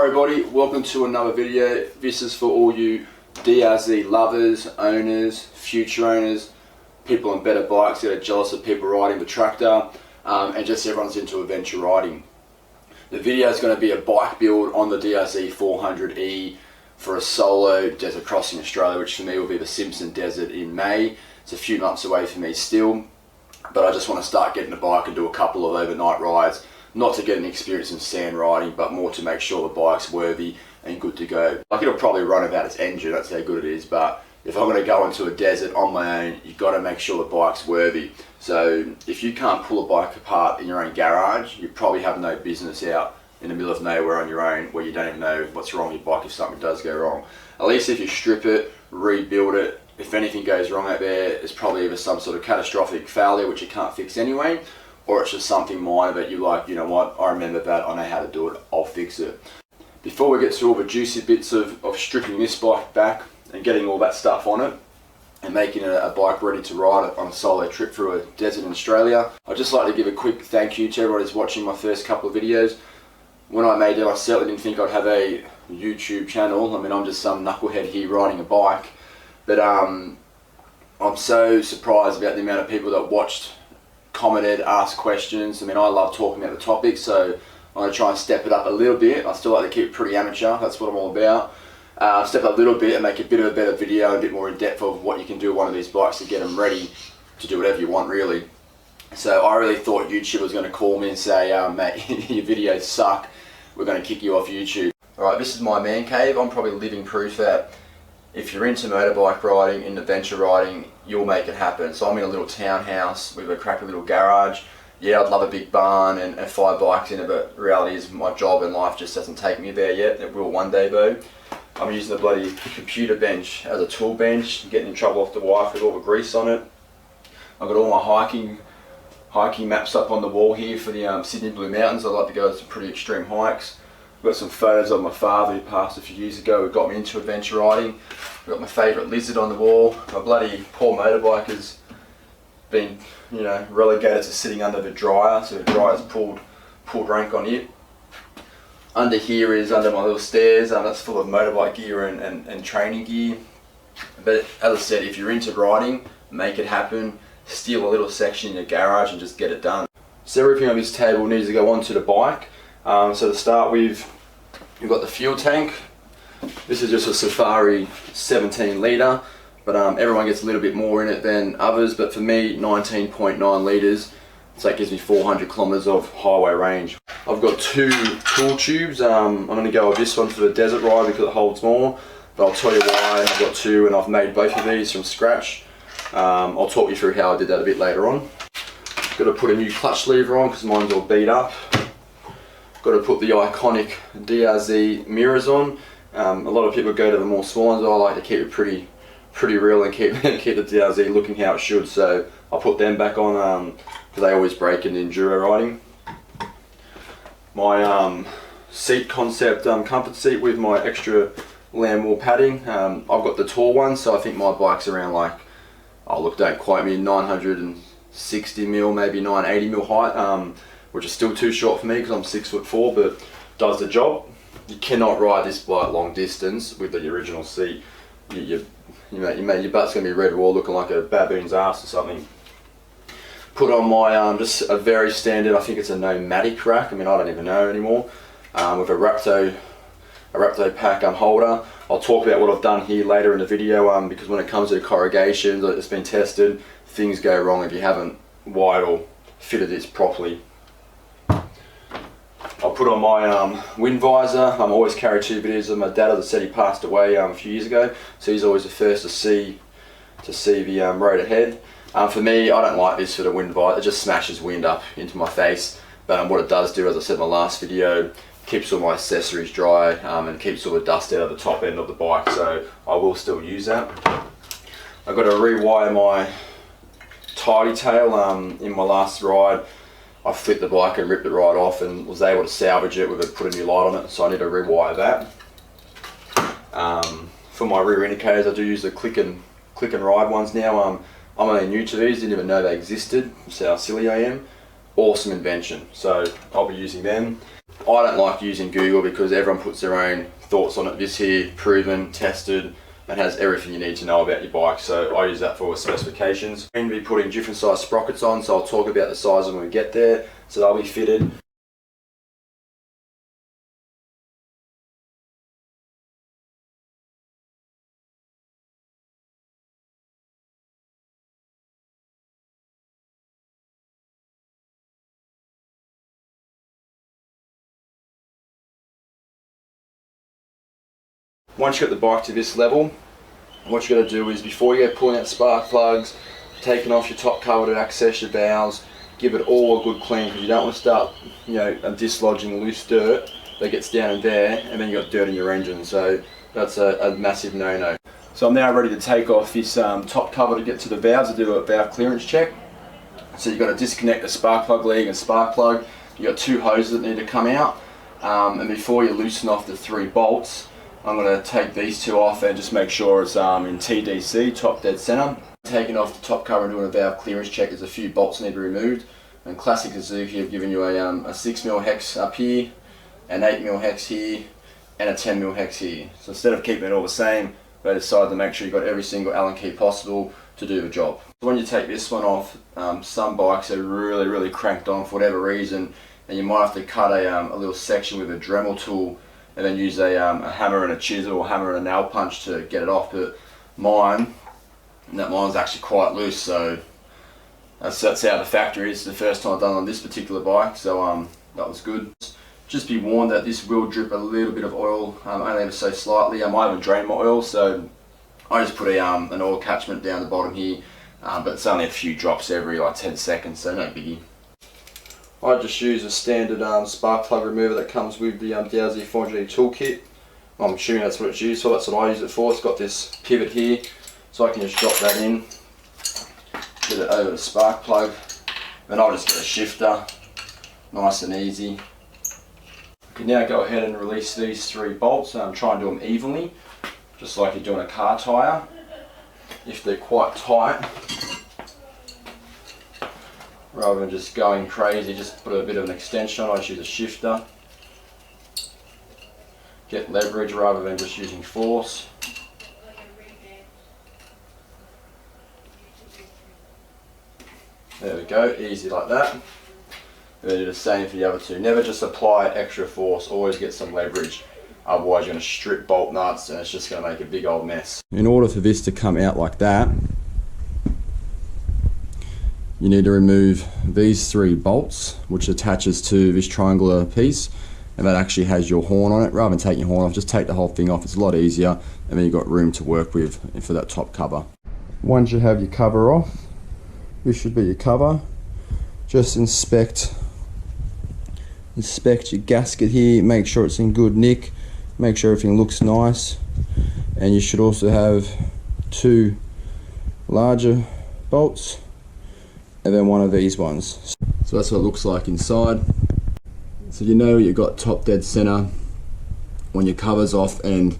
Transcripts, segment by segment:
Hi everybody, welcome to another video. This is for all you DRZ lovers, owners, future owners, people on better bikes that are jealous of people riding the tractor, and just everyone's into adventure riding. The video is going to be a bike build on the DRZ400E for a solo desert crossing Australia, which for me will be the Simpson Desert in May. It's a few months away for me still, but I just want to start getting the bike and do a couple of overnight rides. Not to get an experience in sand riding, but more to make sure the bike's worthy and good to go. Like, it'll probably run about its engine, that's how good it is, but if I'm going to go into a desert on my own, you've got to make sure the bike's worthy. So if you can't pull a bike apart in your own garage, you probably have no business out in the middle of nowhere on your own where you don't even know what's wrong with your bike if something does go wrong. At least if you strip it, rebuild it, if anything goes wrong out there, it's probably either some sort of catastrophic failure which you can't fix anyway, or it's just something minor that you're like, you know what, I remember that, I know how to do it, I'll fix it. Before we get to all the juicy bits of stripping this bike back and getting all that stuff on it and making it a bike ready to ride on a solo trip through a desert in Australia, I'd just like to give a quick thank you to everyone who's watching my first couple of videos. When I made it, I certainly didn't think I'd have a YouTube channel. I mean, I'm just some knucklehead here riding a bike, but I'm so surprised about the amount of people that watched, commented, asked questions. I mean, I love talking about the topic, so I'm going to try and step it up a little bit. I still like to keep it pretty amateur, that's what I'm all about. Step up a little bit and make a bit of a better video, a bit more in depth of what you can do with one of these bikes to get them ready to do whatever you want, really. So I really thought YouTube was going to call me and say, mate, your videos suck, we're going to kick you off YouTube. Alright, this is my man cave. I'm probably living proof that if you're into motorbike riding and adventure riding, you'll make it happen. So I'm in a little townhouse with a crappy little garage. Yeah, I'd love a big barn and 5 bikes in it, but the reality is my job and life just doesn't take me there yet. It will one day though. I'm using the bloody computer bench as a tool bench, getting in trouble off the wife with all the grease on it. I've got all my hiking maps up on the wall here for the Sydney Blue Mountains. I like to go to some pretty extreme hikes. I've got some photos of my father who passed a few years ago who got me into adventure riding. I've got my favourite lizard on the wall. My bloody poor motorbike has been, you know, relegated to sitting under the dryer, so the dryer's pulled rank on it. Under here is under my little stairs, that's full of motorbike gear and training gear. But as I said, if you're into riding, make it happen. Steal a little section in your garage and just get it done. So everything on this table needs to go onto the bike. So to start with, you've got the fuel tank. This is just a Safari 17 litre, but everyone gets a little bit more in it than others, but for me 19.9 litres, so that gives me 400 kilometres of highway range. I've got 2 tool tubes. I'm going to go with this one for the desert ride because it holds more, but I'll tell you why I've got 2 and I've made both of these from scratch. I'll talk you through how I did that a bit later on. Got to put a new clutch lever on because mine's all beat up. Got to put the iconic DRZ mirrors on. A lot of people go to the more small ones. I like to keep it pretty real and keep the DRZ looking how it should. So I'll put them back on because they always break in enduro riding. My seat concept comfort seat with my extra lamb wool padding. I've got the tall one, so I think my bike's around like, oh look, don't quote me, 960 mil, maybe 980 mil height. Which is still too short for me because I'm 6'4", but does the job. You cannot ride this bike long distance with the original seat. Your butt's going to be red raw looking like a baboon's ass or something. Put on my, just a very standard, I think it's a Nomadic rack, I mean I don't even know anymore, with a Raptor pack holder. I'll talk about what I've done here later in the video because when it comes to the corrugations, it's been tested, things go wrong if you haven't wired or fitted this properly. I'll put on my wind visor. I always carry 2 videos of my dad. As I said, he passed away a few years ago, so he's always the first to see the road ahead. For me, I don't like this for the wind visor. It just smashes wind up into my face. But what it does do, as I said in my last video, keeps all my accessories dry and keeps all the dust out of the top end of the bike. So I will still use that. I've got to rewire my tidy tail. In my last ride, I flipped the bike and ripped it right off and was able to salvage it with it, put a new light on it, so I need to rewire that. For my rear indicators, I do use the click and ride ones now. I'm only new to these, didn't even know they existed, that's how silly I am. Awesome invention, so I'll be using them. I don't like using Google because everyone puts their own thoughts on it. This here, proven, tested, and has everything you need to know about your bike, so I use that for specifications. I'm going to be putting different size sprockets on, so I'll talk about the size when we get there, so they'll be fitted. Once you get the bike to this level, what you got to do is, before you go pulling out spark plugs, taking off your top cover to access your valves, give it all a good clean, because you don't want to start, dislodging loose dirt that gets down in there, and then you got dirt in your engine. So that's a massive no-no. So I'm now ready to take off this top cover to get to the valves to do a valve clearance check. So you've got to disconnect the spark plug leg and spark plug. You've got 2 hoses that need to come out, and before you loosen off the 3 bolts, I'm going to take these 2 off and just make sure it's in TDC, top dead center. Taking off the top cover and doing a valve clearance check, there's a few bolts need to be removed. And classic Suzuki have given you a 6mm hex up here, an 8mm hex here, and a 10mm hex here. So instead of keeping it all the same, they decided to make sure you've got every single Allen key possible to do the job. When you take this one off, some bikes are really cranked on for whatever reason, and you might have to cut a little section with a Dremel tool and then use a hammer and a chisel or hammer and a nail punch to get it off. But mine's actually quite loose, so that's how the factory is. The first time I've done on this particular bike, so that was good. Just be warned that this will drip a little bit of oil, only ever so slightly. I haven't drained my oil, so I just put an oil catchment down the bottom here, but it's only a few drops every 10 seconds, so no biggie. I just use a standard spark plug remover that comes with the DRZ400E toolkit. I'm assuming that's what it's used for, that's what I use it for. It's got this pivot here, so I can just drop that in, get it over the spark plug, and I'll just get a shifter, nice and easy. I can now go ahead and release these 3 bolts, try and do them evenly, just like you're doing a car tyre. If they're quite tight, rather than just going crazy, just put a bit of an extension on. I just use a shifter. Get leverage rather than just using force. There we go, easy like that. And then do the same for the other 2. Never just apply extra force, always get some leverage. Otherwise you're going to strip bolt nuts and it's just going to make a big old mess. In order for this to come out like that, you need to remove these 3 bolts, which attaches to this triangular piece, and that actually has your horn on it. Rather than taking your horn off, just take the whole thing off. It's a lot easier, and then you've got room to work with for that top cover. Once you have your cover off, this should be your cover. Just inspect your gasket here, make sure it's in good nick, make sure everything looks nice, and you should also have 2 larger bolts and then one of these ones. So that's what it looks like inside. So you know you've got top dead center when your cover's off and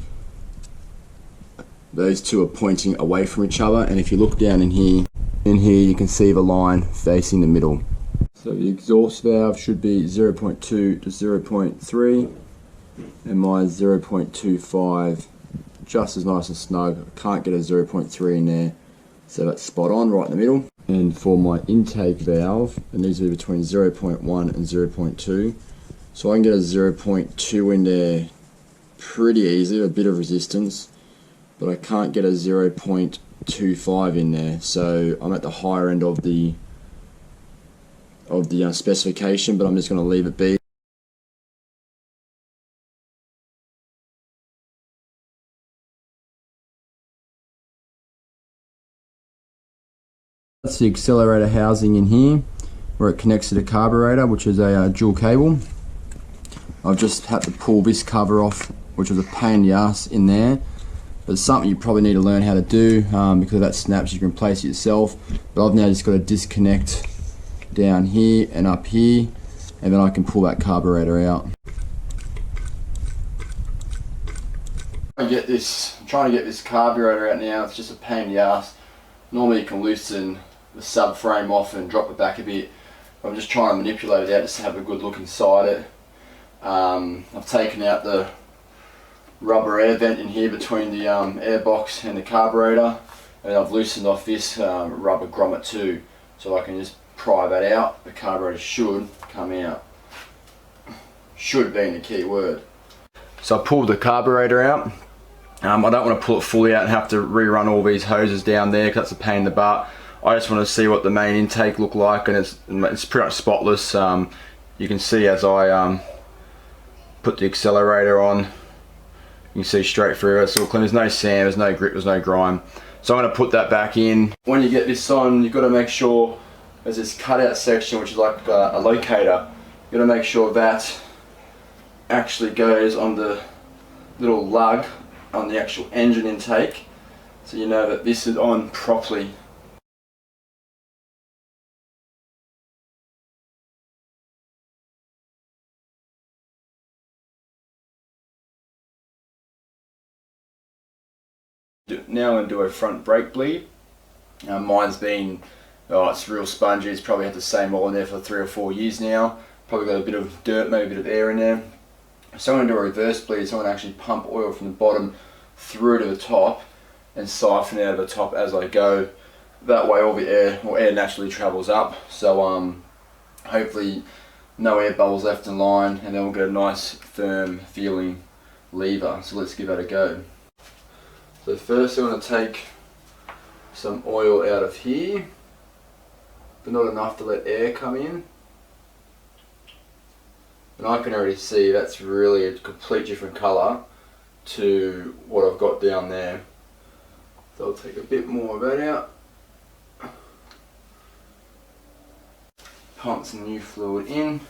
those 2 are pointing away from each other, and if you look down in here you can see the line facing the middle. So the exhaust valve should be 0.2 to 0.3 and mine's 0.25, just as nice and snug. I can't get a 0.3 in there, so that's spot on right in the middle. And for my intake valve, it needs to be between 0.1 and 0.2. So I can get a 0.2 in there pretty easy, a bit of resistance, but I can't get a 0.25 in there. So I'm at the higher end of the specification, but I'm just going to leave it be. That's the accelerator housing in here, where it connects to the carburetor, which is a dual cable. I've just had to pull this cover off, which was a pain in the ass in there, but it's something you probably need to learn how to do, because if that snaps you can replace it yourself. But I've now just got to disconnect down here and up here, and then I can pull that carburetor out. I'm trying to get this carburetor out now. It's just a pain in the ass. Normally you can loosen the subframe off and drop it back a bit. I'm just trying to manipulate it out just to have a good look inside it. I've taken out the rubber air vent in here between the air box and the carburetor, and I've loosened off this rubber grommet too, so I can just pry that out. The carburetor should come out. Should being the key word. So I pulled the carburetor out. I don't want to pull it fully out and have to rerun all these hoses down there because that's a pain in the butt. I just want to see what the main intake looked like, and it's pretty much spotless. You can see as I put the accelerator on, you can see straight through it. It's all clean. There's no sand, there's no grip, there's no grime. So I'm going to put that back in. When you get this on, you've got to make sure there's this cutout section which is like a locator. You've got to make sure that actually goes on the little lug on the actual engine intake, so you know that this is on properly. Now I'm going to do a front brake bleed. Mine's been, it's real spongy. It's probably had the same oil in there for 3 or 4 years now. Probably got a bit of dirt, maybe a bit of air in there. So I'm going to do a reverse bleed, so I'm going to actually pump oil from the bottom through to the top and siphon out of the top as I go. That way all the air naturally travels up. So hopefully no air bubbles left in line, and then we'll get a nice firm feeling lever. So let's give that a go. So first I'm going to take some oil out of here, but not enough to let air come in. And I can already see that's really a complete different colour to what I've got down there. So I'll take a bit more of that out. Pump some new fluid in.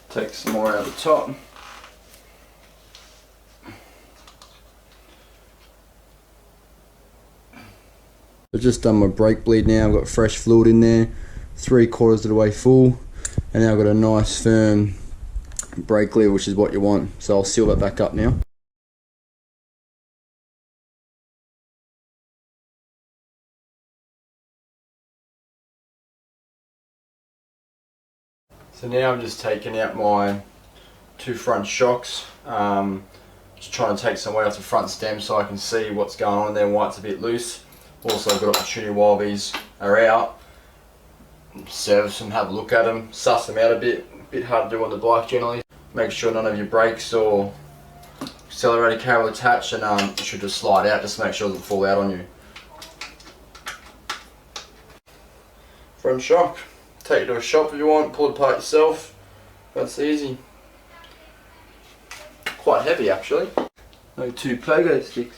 Take some more out of the top. I've just done my brake bleed now. I've got fresh fluid in there, 3/4 of the way full, and now I've got a nice firm brake lever, which is what you want. So I'll seal that back up now. So now I'm just taking out my 2 front shocks. Just trying to take some weight off the front stem so I can see what's going on there and why it's a bit loose. Also I've got opportunity while these are out, service them, have a look at them, suss them out a bit hard to do on the bike generally. Make sure none of your brakes or accelerator cable attached, and it should just slide out, just to make sure it doesn't fall out on you. Front shock, take it to a shop if you want, pull it apart yourself, that's easy. Quite heavy actually. No 2 pogo sticks.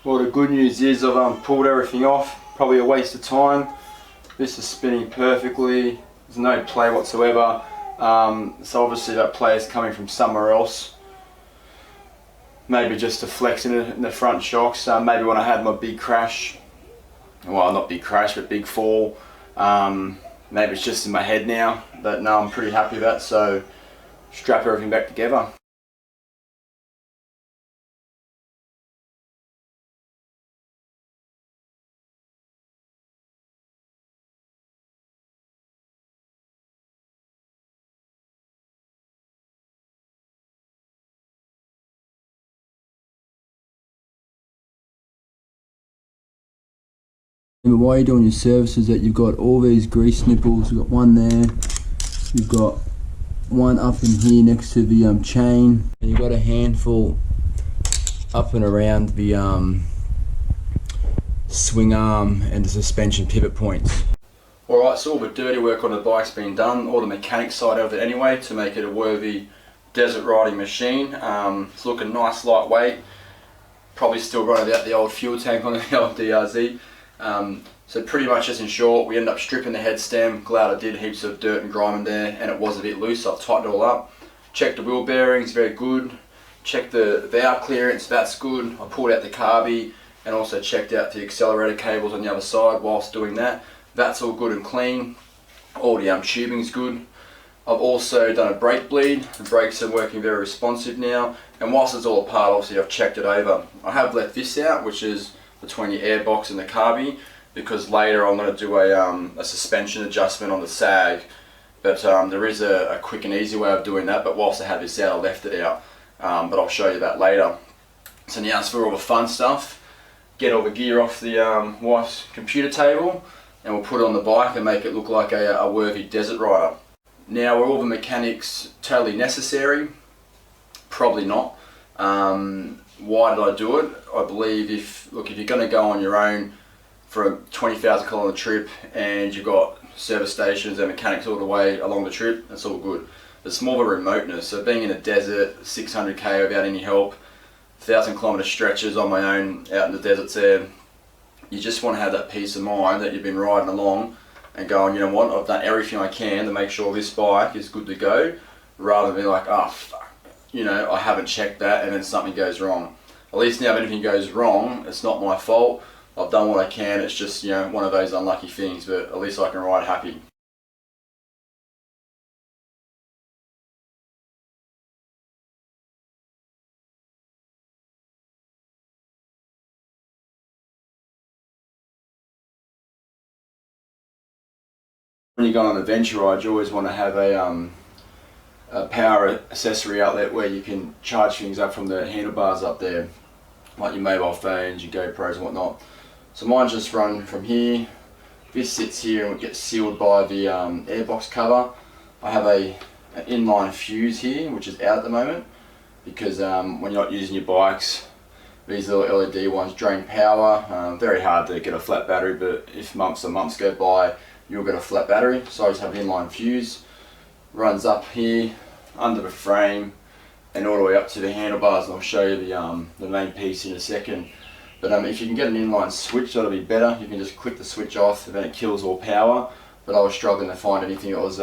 Well, the good news is I've pulled everything off. Probably a waste of time. This is spinning perfectly. There's no play whatsoever. So obviously that play is coming from somewhere else. Maybe just a flex in the front shocks. Maybe when I had my big crash. Well, not big crash, but big fall. Maybe it's just in my head now. But no, I'm pretty happy with that. So strap everything back together. And while you're doing your services, that you've got all these grease nipples. You've got one there, you've got one up in here next to the chain, and you've got a handful up and around the swing arm and the suspension pivot points. Alright, so all the dirty work on the bike's been done, all the mechanic side of it anyway, to make it a worthy desert riding machine. It's looking nice, lightweight, probably still running out the old fuel tank on the old DRZ. So pretty much, just in short, we ended up stripping the head stem. Glad I did, heaps of dirt and grime in there, and it was a bit loose, so I've tightened it all up. Checked the wheel bearings, very good. Checked the valve clearance, that's good. I pulled out the carby and also checked out the accelerator cables on the other side whilst doing that. That's all good and clean. All the tubing's good. I've also done a brake bleed. The brakes are working very responsive now, and whilst it's all apart, obviously I've checked it over. I have left this out, which is between the airbox and the carby, because later I'm going to do a suspension adjustment on the sag. But there is a quick and easy way of doing that, but whilst I had this out, I left it out. But I'll show you that later. So now it's for all the fun stuff. Get all the gear off the wife's computer table, and we'll put it on the bike and make it look like a worthy desert rider. Now, were all the mechanics totally necessary? Probably not. Why did I do it? I believe if you're going to go on your own for a 20,000 kilometre trip and you've got service stations and mechanics all the way along the trip, that's all good. It's more of a remoteness. So being in a desert, 600k without any help, 1,000 kilometre stretches on my own out in the deserts there, you just want to have that peace of mind that you've been riding along and going, you know what, I've done everything I can to make sure this bike is good to go, rather than be like, oh fuck, you know, I haven't checked that and then something goes wrong. At least now if anything goes wrong, it's not my fault. I've done what I can, it's just, you know, one of those unlucky things, but at least I can ride happy. When you go on an adventure ride, you always want to have a power accessory outlet where you can charge things up from the handlebars up there, like your mobile phones, your GoPros and whatnot. So mine just run from here. This sits here and gets sealed by the airbox cover. I have an inline fuse here, which is out at the moment, because when you're not using your bikes, these little LED ones drain power. Very hard to get a flat battery, but if months and months go by, you'll get a flat battery. So I just have an inline fuse, runs up here under the frame and all the way up to the handlebars, and I'll show you the main piece in a second. But if you can get an inline switch, that'll be better. You can just click the switch off and then it kills all power. But I was struggling to find anything that was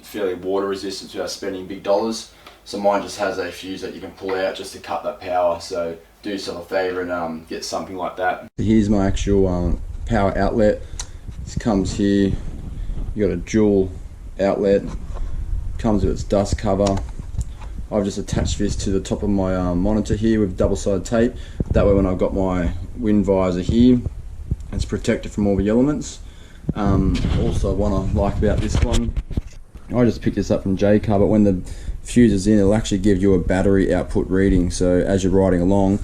fairly water resistant without spending big dollars. So mine just has a fuse that you can pull out just to cut that power. So do yourself a favour and get something like that. Here's my actual power outlet. This comes here, you got a dual outlet, comes with its dust cover. I've just attached this to the top of my monitor here with double-sided tape. That way when I've got my wind visor here, it's protected from all the elements. Also what I like about this one, I just picked this up from J-Car, but when the fuse is in, it'll actually give you a battery output reading. So as you're riding along,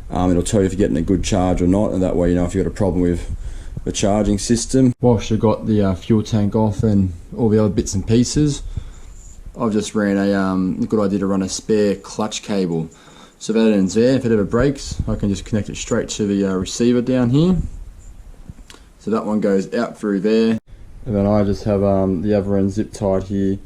it'll tell you if you're getting a good charge or not, and that way you know if you've got a problem with the charging system. Whilst you've got the fuel tank off and all the other bits and pieces, I've just ran a good idea to run a spare clutch cable. So that ends there. If it ever breaks, I can just connect it straight to the receiver down here. So that one goes out through there, and then I just have the other end zip tied here.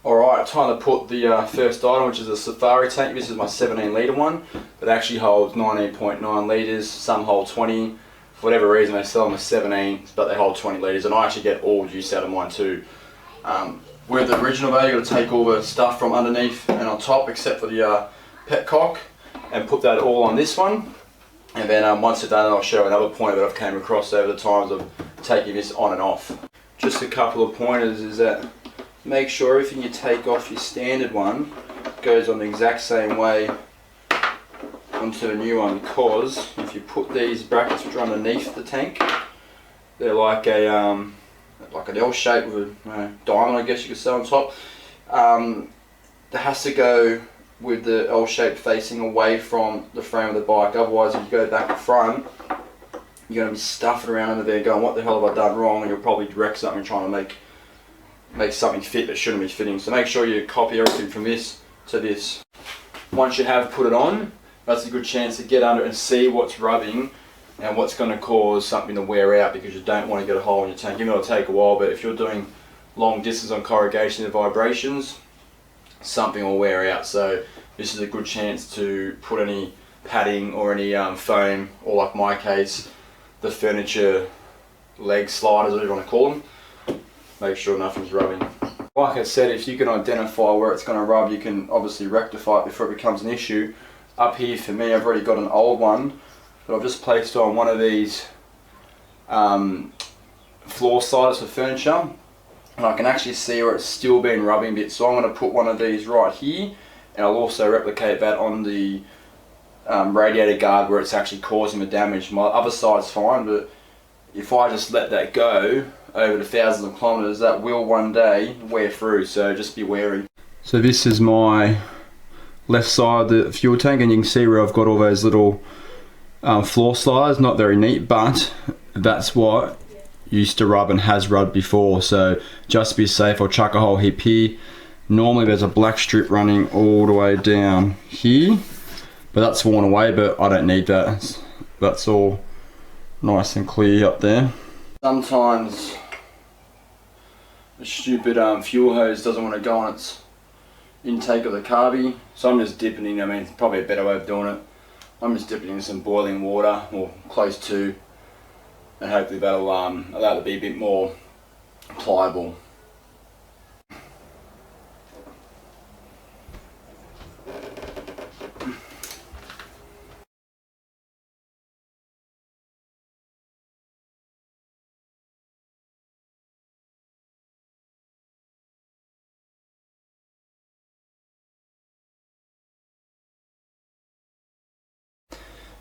Alright, time to put the first item, which is a safari tank. This is my 17 litre one. It actually holds 19.9 litres, some hold 20. For whatever reason they sell them as 17, but they hold 20 litres, and I actually get all use out of mine too. With the original though, you've got to take all the stuff from underneath and on top, except for the petcock, and put that all on this one. And then once it's done, I'll show another pointer that I've came across over the times of taking this on and off. Just a couple of pointers is that make sure everything you take off your standard one goes on the exact same way onto the new one, because if you put these brackets which are underneath the tank, they're like an L shape with a diamond, I guess you could say, on top. That has to go with the L shape facing away from the frame of the bike. Otherwise, if you go back to front, you're going to be stuffing around under there going, what the hell have I done wrong? And you'll probably wreck something trying to make something fit that shouldn't be fitting. So make sure you copy everything from this to this. Once you have put it on, that's a good chance to get under it and see what's rubbing and what's going to cause something to wear out, because you don't want to get a hole in your tank. Even though it'll take a while, but if you're doing long distance on corrugation and vibrations, something will wear out. So this is a good chance to put any padding or any foam, or like my case, the furniture leg sliders, whatever you want to call them. Make sure nothing's rubbing. Like I said, if you can identify where it's going to rub, you can obviously rectify it before it becomes an issue. up here for me, I've already got an old one that I've just placed on one of these floor sliders for furniture, and I can actually see where it's still been rubbing a bit, so I'm going to put one of these right here, and I'll also replicate that on the radiator guard where it's actually causing the damage. My other side's fine, but if I just let that go over the thousands of kilometers, that will one day wear through, so just be wary. So this is my left side of the fuel tank, and you can see where I've got all those little floor sliders. Not very neat, but that's what used to rub and has rubbed before, so just to be safe, I'll chuck a whole heap here. Normally there's a black strip running all the way down here, but that's worn away, but I don't need that. That's all nice and clear up there. Sometimes the stupid fuel hose doesn't want to go on its intake of the carby, so I'm just dipping in. I mean, it's probably a better way of doing it. I'm just dipping in some boiling water, or close to, and hopefully that'll allow it to be a bit more pliable.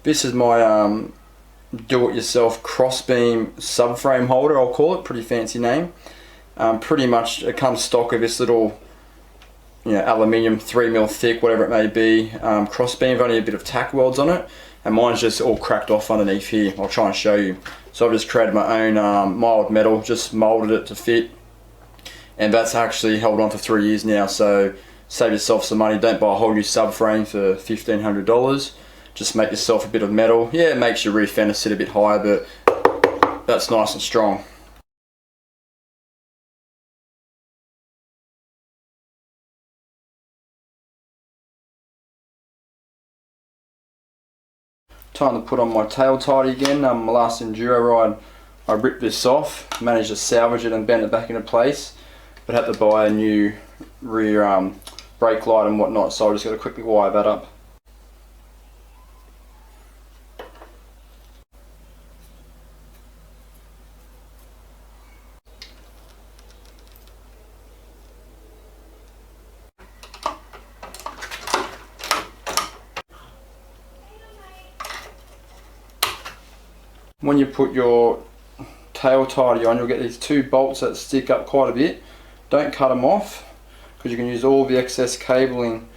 This is my do-it-yourself crossbeam subframe holder, I'll call it. Pretty fancy name. Pretty much it comes stock of this little, aluminium 3mm thick, whatever it may be, crossbeam, only a bit of tack welds on it, and mine's just all cracked off underneath here. I'll try and show you. So I've just created my own mild metal, just molded it to fit, and that's actually held on for 3 years now, so save yourself some money. Don't buy a whole new subframe for $1,500. Just make yourself a bit of metal. Yeah, it makes your rear fender sit a bit higher, but that's nice and strong. Time to put on my tail tidy again. My last enduro ride, I ripped this off, managed to salvage it and bend it back into place, but had to buy a new rear brake light and whatnot, so I just got to quickly wire that up. When you put your tail tidy on, you'll get these two bolts that stick up quite a bit. Don't cut them off, because you can use all the excess cabling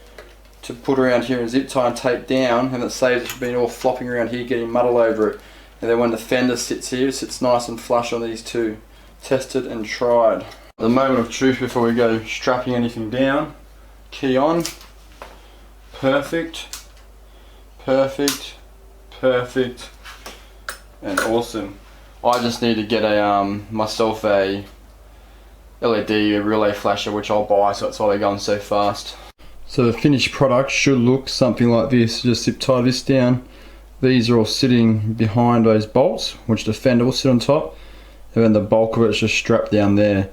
to put around here and zip tie and tape down, and it saves it from being all flopping around here getting muddle over it. And then when the fender sits here, it sits nice and flush on these two. Tested and tried. The moment of truth before we go strapping anything down. Key on. Perfect. Perfect. Perfect. And awesome. I just need to get myself a LED relay flasher, which I'll buy, so that's why they're going so fast. So the finished product should look something like this. Just zip tie this down. These are all sitting behind those bolts, which the fender will sit on top, and then the bulk of it is just strapped down there.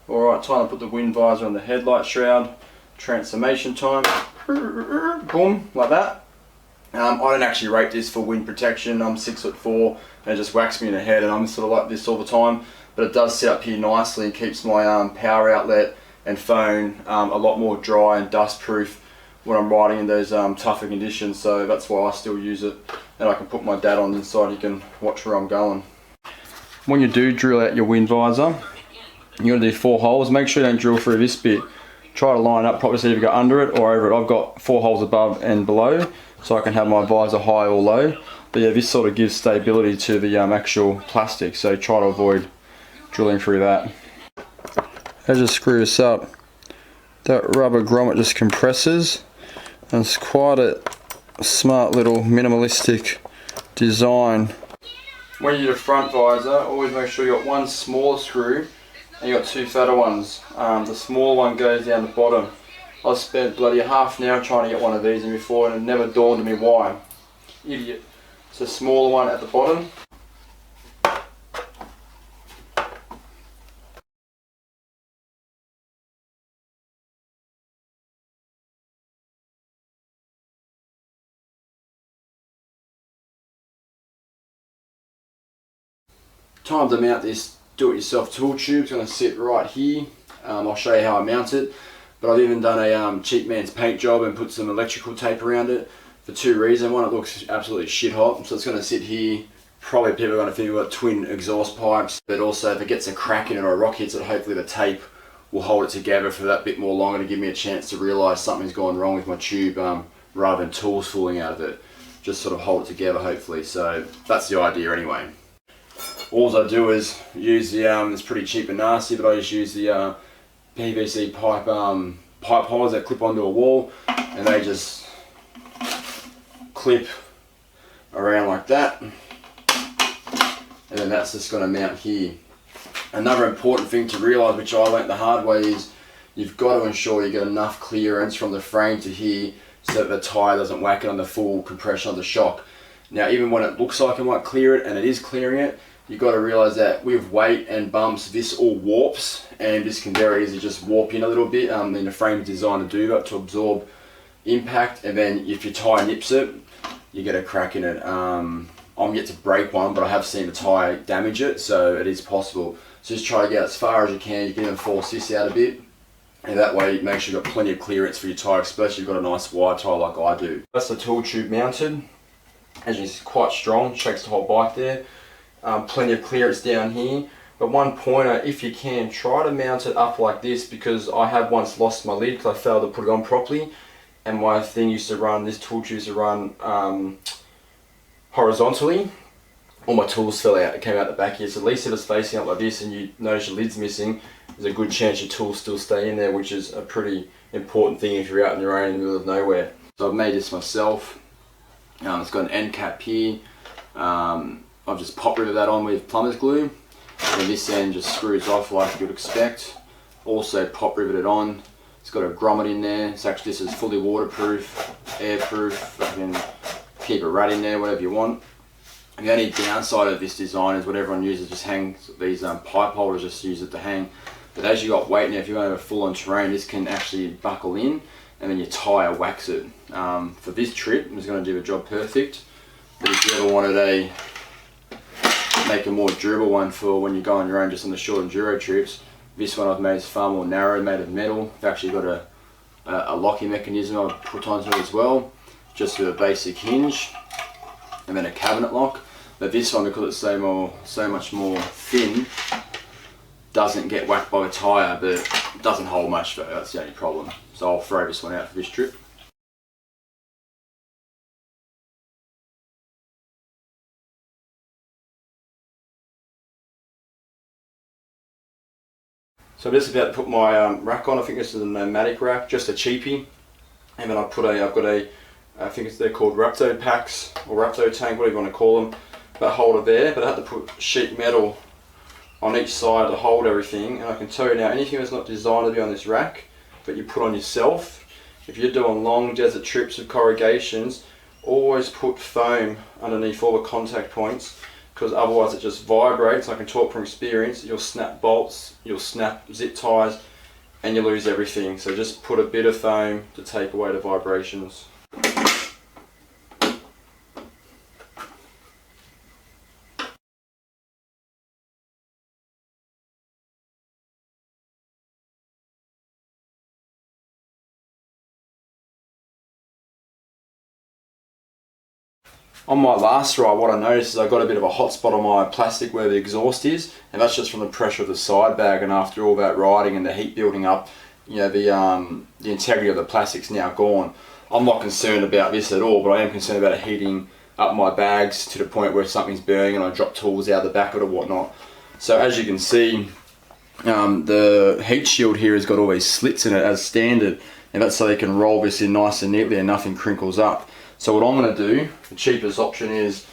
Alright, time to put the wind visor on the headlight shroud. Transformation time. Boom, like that. I don't actually rate this for wind protection. I'm 6'4", and it just whacks me in the head, and I'm sort of like this all the time. But it does sit up here nicely and keeps my power outlet and phone a lot more dry and dust proof when I'm riding in those tougher conditions. So that's why I still use it. And I can put my dad on inside, he can watch where I'm going. When you do drill out your wind visor, you're going to do 4 holes. Make sure you don't drill through this bit. Try to line up properly so you go under it or over it. I've got 4 holes above and below, so I can have my visor high or low. But yeah, this sort of gives stability to the actual plastic, so try to avoid drilling through that. As you screw this up, that rubber grommet just compresses, and it's quite a smart little minimalistic design. When you do the front visor, always make sure you got one smaller screw and you got 2 fatter ones. The small one goes down the bottom I spent bloody half an hour trying to get one of these in before, and it never dawned on me why. Idiot. It's a smaller one at the bottom. Time to mount this do-it-yourself tool tube. It's going to sit right here. I'll show you how I mount it. But I've even done a cheap man's paint job and put some electrical tape around it for two reasons. One, it looks absolutely shit hot, so it's going to sit here. Probably people are going to think we've got twin exhaust pipes, but also if it gets a crack in it or a rock hits it, hopefully the tape will hold it together for that bit more longer to give me a chance to realise something's gone wrong with my tube rather than tools falling out of it. Just sort of hold it together hopefully, so that's the idea anyway. All I do is use the, it's pretty cheap and nasty, but I just use the PVC pipe holders that clip onto a wall, and they just clip around like that, and then that's just going to mount here. Another important thing to realise, which I learnt the hard way, is you've got to ensure you get enough clearance from the frame to here so that the tyre doesn't whack it on the full compression of the shock. Now even when it looks like it might clear it, and it is clearing it, you've got to realise that with weight and bumps this all warps, and this can very easily just warp in a little bit. Then the frame is designed to do that, to absorb impact, and then if your tyre nips it, you get a crack in it. I'm yet to break one, but I have seen the tyre damage it, so it is possible. So just try to get as far as you can. You can even force this out a bit, and that way make sure you've got plenty of clearance for your tyre, especially if you've got a nice wide tyre like I do. That's the tool tube mounted. As you can see, it's quite strong, shakes the whole bike there. Plenty of clearance down here, but one pointer, if you can, try to mount it up like this, because I have once lost my lid because I failed to put it on properly, and my thing used to run, this tool tube used to run horizontally. All my tools fell out, it came out the back here, so at least if it's facing up like this and you notice your lid's missing, there's a good chance your tools still stay in there, which is a pretty important thing if you're out on your own in the middle of nowhere. So I've made this myself. It's got an end cap here. I've just pop riveted that on with plumber's glue, and this end just screws off like you'd expect. Also pop riveted on. It's got a grommet in there. It's actually, this is fully waterproof, airproof. You can keep a rat in there, whatever you want. And the only downside of this design is what everyone uses, just hangs, these pipe holders just use it to hang. But as you got weight now, if you're going over full-on terrain, this can actually buckle in, and then your tyre whacks it. For this trip, it's going to do the job perfect. But if you ever wanted a make a more durable one for when you go on your own, just on the short enduro trips, this one I've made is far more narrow, made of metal. I've actually got a locking mechanism I've put onto it as well, just with a basic hinge and then a cabinet lock. But this one, because it's so much more thin, doesn't get whacked by the tyre, but it doesn't hold much though. That's the only problem. So I'll throw this one out for this trip. So I'm just about to put my rack on. I think this is a nomadic rack, just a cheapie. And then I've got I think they're called Rapto packs, or Rapto tank, whatever you want to call them. That holder there, but I had to put sheet metal on each side to hold everything. And I can tell you now, anything that's not designed to be on this rack, but you put on yourself, if you're doing long desert trips with corrugations, always put foam underneath all the contact points, because otherwise it just vibrates. I can talk from experience. You'll snap bolts, you'll snap zip ties, and you lose everything. So just put a bit of foam to take away the vibrations. On my last ride, what I noticed is I got a bit of a hot spot on my plastic where the exhaust is, and that's just from the pressure of the side bag. And after all that riding and the heat building up, you know, the integrity of the plastic's now gone. I'm not concerned about this at all, but I am concerned about it heating up my bags to the point where something's burning and I drop tools out the back of it or whatnot. So as you can see, the heat shield here has got all these slits in it as standard, and that's so they can roll this in nice and neatly and nothing crinkles up. So what I'm going to do, the cheapest option is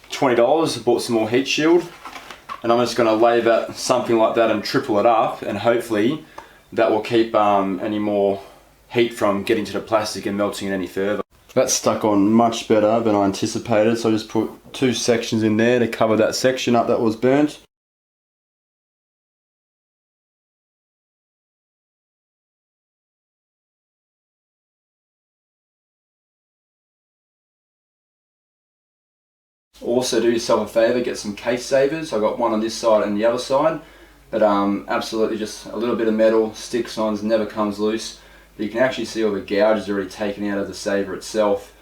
$20. I bought some more heat shield, and I'm just going to lay that something like that and triple it up, and hopefully that will keep any more heat from getting to the plastic and melting it any further. That's stuck on much better than I anticipated, so I just put 2 sections in there to cover that section up that was burnt. Also do yourself a favour, get some case savers. I got one on this side and the other side, but absolutely just a little bit of metal sticks on, never comes loose. But you can actually see all the gouges already taken out of the saver itself.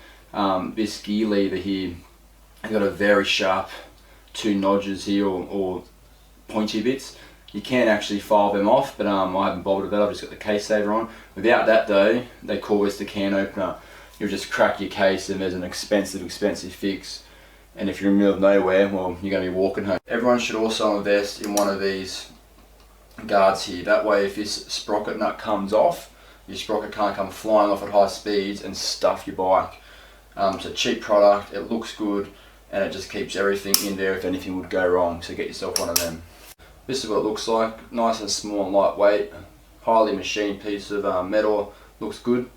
This gear lever here, I've got a very sharp 2 notches here or pointy bits. You can actually file them off, but I haven't bothered with that. I've just got the case saver on. Without that though, they call this the can opener. You'll just crack your case and there's an expensive fix. And if you're in the middle of nowhere, well, you're going to be walking home. Everyone should also invest in one of these guards here. That way, if this sprocket nut comes off, your sprocket can't come flying off at high speeds and stuff your bike. It's a cheap product, it looks good, and it just keeps everything in there if anything would go wrong. So get yourself one of them. This is what it looks like. Nice and small and lightweight. Highly machined piece of metal. Looks good.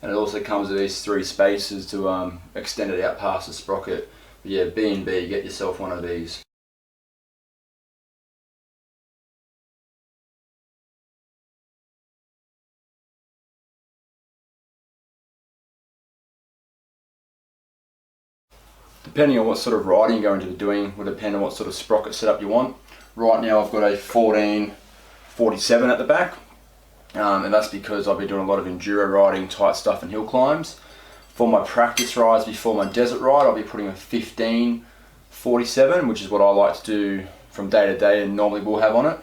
And it also comes with these 3 spaces to extend it out past the sprocket. But yeah, B&B, get yourself one of these. Depending on what sort of riding you're going to be doing will depend on what sort of sprocket setup you want. Right now I've got a 1447 at the back, and that's because I've been doing a lot of enduro riding, tight stuff and hill climbs. For my practice rides before my desert ride, I'll be putting a 1547, which is what I like to do from day to day and normally will have on it.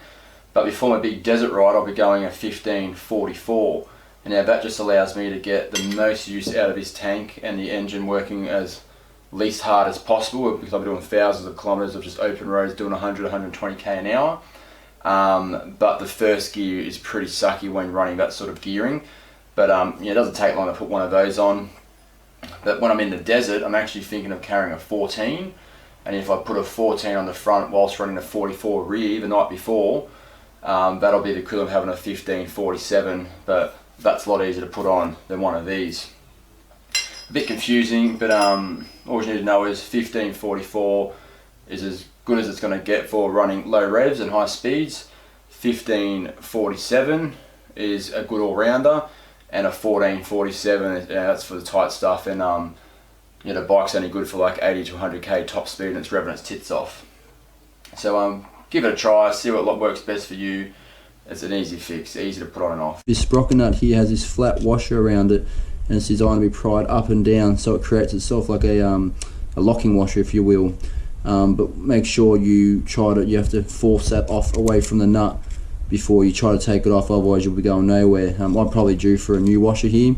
But before my big desert ride, I'll be going a 1544. And now that just allows me to get the most use out of this tank and the engine working as least hard as possible, because I'll be doing thousands of kilometers of just open roads doing 100, 120k an hour. But the first gear is pretty sucky when running that sort of gearing. But yeah, it doesn't take long to put one of those on. But when I'm in the desert, I'm actually thinking of carrying a 14, and if I put a 14 on the front whilst running a 44 rear the night before, that'll be the equivalent of having a 1547, but that's a lot easier to put on than one of these. A bit confusing, but all you need to know is 1544 is as good as it's going to get for running low revs and high speeds. 1547 is a good all-rounder, and a 1447, that's for the tight stuff, and you know, the bike's only good for like 80 to 100k top speed and it's revving its tits off. So give it a try, see what works best for you. It's an easy fix, easy to put on and off. This sprocket nut here has this flat washer around it, and it's designed to be pried up and down, so it creates itself like a locking washer, if you will. But make sure you have to force that off away from the nut before you try to take it off, otherwise you'll be going nowhere. I'm probably due for a new washer here.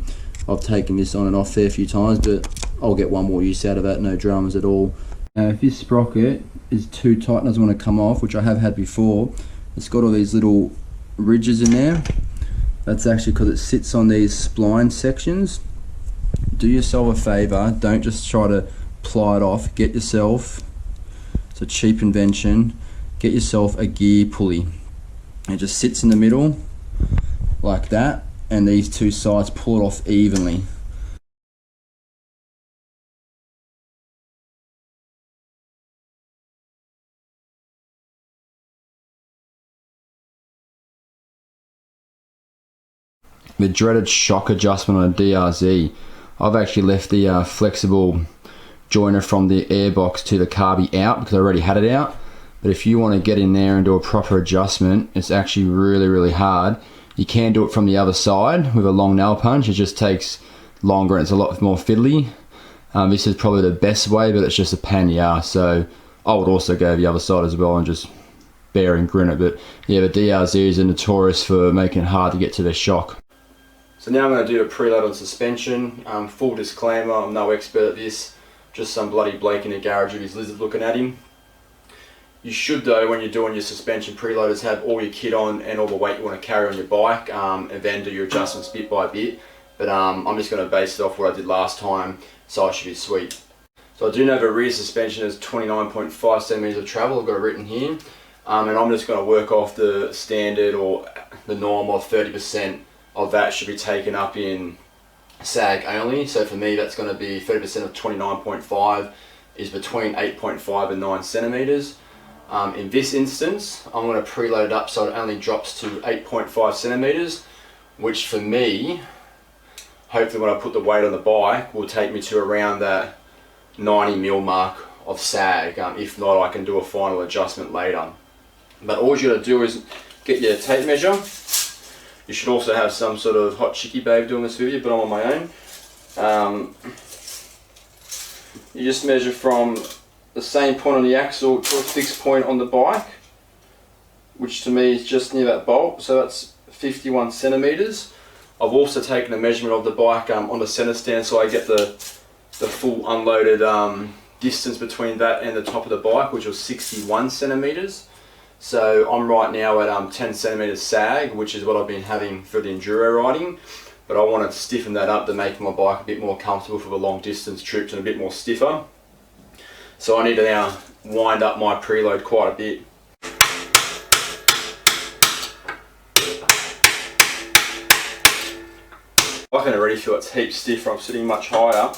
I've taken this on and off a fair few times, but I'll get one more use out of that, no dramas at all. Now if this sprocket is too tight and doesn't want to come off, which I have had before, it's got all these little ridges in there. That's actually because it sits on these spline sections. Do yourself a favour, don't just try to ply it off. Get yourself, it's a cheap invention, get yourself a gear pulley. It just sits in the middle like that, and these 2 sides pull it off evenly. The dreaded shock adjustment on a DRZ. I've actually left the flexible joiner from the airbox to the carby out because I already had it out. But if you want to get in there and do a proper adjustment, it's actually really hard. You can do it from the other side with a long nail punch. It just takes longer and it's a lot more fiddly. This is probably the best way, but it's just a pain in the ass. So I would also go the other side as well and just bear and grin it. But yeah, the DRZs are notorious for making it hard to get to their shock. So now I'm going to do a preload on suspension. Full disclaimer, I'm no expert at this. Just some bloody Blake in a garage with his lizard looking at him. You should though, when you're doing your suspension preloaders, have all your kit on and all the weight you want to carry on your bike, and then do your adjustments bit by bit. But I'm just going to base it off what I did last time, so I should be sweet. So I do know the rear suspension is 29.5 centimeters of travel, I've got it written here. And I'm just going to work off the standard or the norm of 30% of that should be taken up in sag only. So for me, that's going to be 30% of 29.5 is between 8.5 and 9 centimeters. In this instance, I'm going to preload it up so it only drops to 8.5 centimeters, which for me, hopefully when I put the weight on the bike, will take me to around that 90 mil mark of sag. If not, I can do a final adjustment later. But all you got to do is get your tape measure. You should also have some sort of hot chickie babe doing this with you, but I'm on my own. You just measure from the same point on the axle to a fixed point on the bike, which to me is just near that bolt, so that's 51 centimeters. I've also taken a measurement of the bike on the center stand, so I get the full unloaded distance between that and the top of the bike, which was 61 centimeters. So I'm right now at 10 centimeters sag, which is what I've been having for the enduro riding, but I want to stiffen that up to make my bike a bit more comfortable for the long distance trips and a bit more stiffer. So I need to now wind up my preload quite a bit. I can already feel it's heaps stiffer. I'm sitting much higher,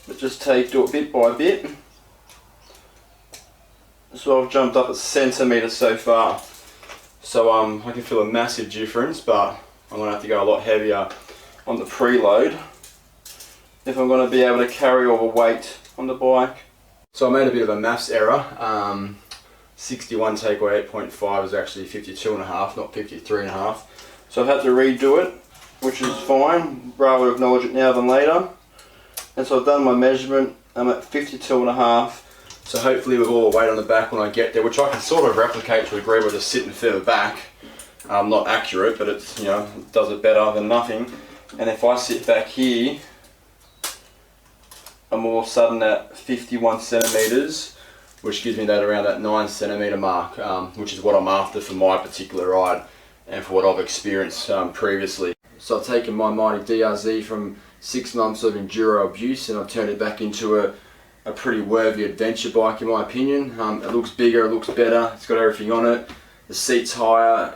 but just do it bit by bit. So I've jumped up a centimetre so far, so I can feel a massive difference, but I'm going to have to go a lot heavier on the preload if I'm going to be able to carry all the weight on the bike. So I made a bit of a maths error. 61 take away 8.5 is actually 52.5, not 53.5. So I've had to redo it, which is fine. Rather acknowledge it now than later. And so I've done my measurement. I'm at 52.5. So hopefully with all the weight on the back when I get there, which I can sort of replicate to a degree by just sitting further back. Not accurate, but it's, you know, it does it better than nothing. And if I sit back here, I'm all of a sudden at 51 centimeters, which gives me that around that 9 centimeter mark, which is what I'm after for my particular ride and for what I've experienced previously. So I've taken my mighty DRZ from 6 months of enduro abuse and I've turned it back into a pretty worthy adventure bike in my opinion. It looks bigger, it looks better, it's got everything on it, the seat's higher,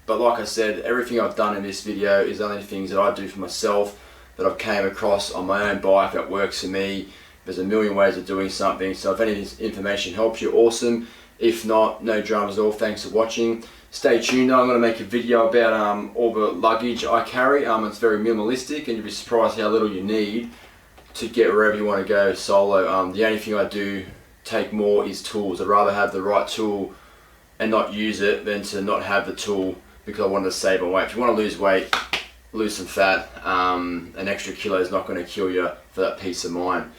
but like I said, everything I've done in this video is only things that I do for myself, that I've came across on my own bike that works for me. There's a million ways of doing something, so if any of this information helps you, awesome. If not, no dramas at all, thanks for watching. Stay tuned though, I'm going to make a video about all the luggage I carry. It's very minimalistic and you'll be surprised how little you need to get wherever you want to go solo. The only thing I do take more is tools. I'd rather have the right tool and not use it than to not have the tool because I wanted to save on weight. If you want to lose weight, lose some fat, an extra kilo is not going to kill you for that peace of mind.